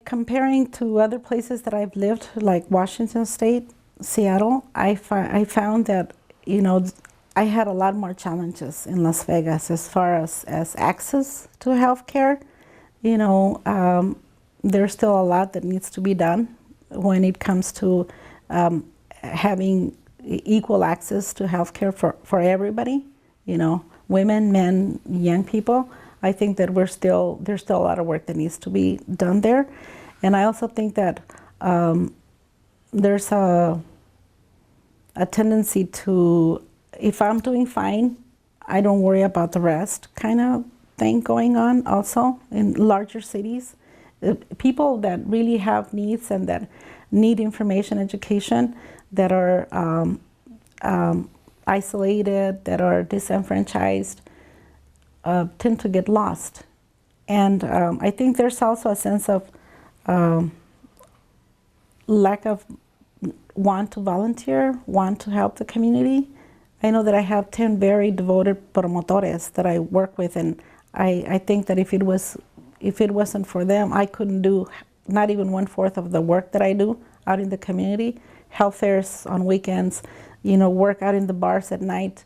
comparing to other places that I've lived, like Washington State, Seattle, I found that, you know, I had a lot more challenges in Las Vegas as far as access to healthcare. You know, there's still a lot that needs to be done when it comes to having equal access to healthcare for everybody, you know, women, men, young people. I think that there's still a lot of work that needs to be done there. And I also think that there's a tendency to, if I'm doing fine, I don't worry about the rest kind of thing going on also in larger cities. People that really have needs and that need information education, that are isolated, that are disenfranchised, tend to get lost. And I think there's also a sense of lack of want to volunteer, want to help the community. I know that I have 10 very devoted promotores that I work with, and I think that if it wasn't for them, I couldn't do not even 1/4 of the work that I do out in the community. Health fairs on weekends, you know, work out in the bars at night,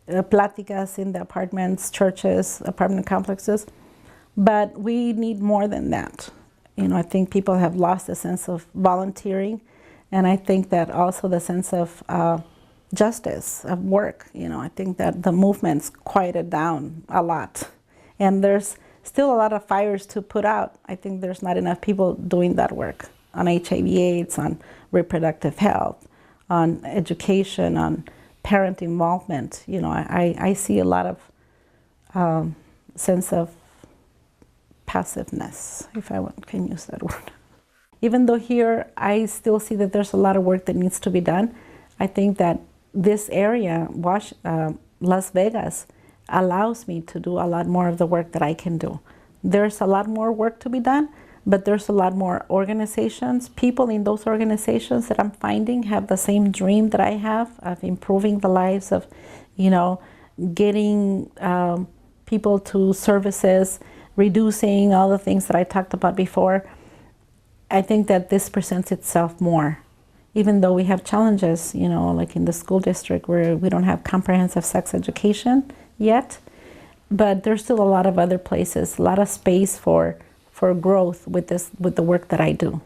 pláticas in the apartments, churches, apartment complexes. But we need more than that. You know, I think people have lost a sense of volunteering, and I think that also the sense of justice, of work. You know, I think that the movement's quieted down a lot, and there's still a lot of fires to put out. I think there's not enough people doing that work on HIV/AIDS, on reproductive health, on education, on parent involvement. You know, I see a lot of sense of passiveness, if I can use that word. Even though here I still see that there's a lot of work that needs to be done, I think that this area, Las Vegas, allows me to do a lot more of the work that I can do. There's a lot more work to be done, but there's a lot more organizations. People in those organizations that I'm finding have the same dream that I have of improving the lives of, you know, getting people to services, reducing all the things that I talked about before. I think that this presents itself more, even though we have challenges, you know, like in the school district where we don't have comprehensive sex education yet, but there's still a lot of other places, a lot of space for growth with the work that I do.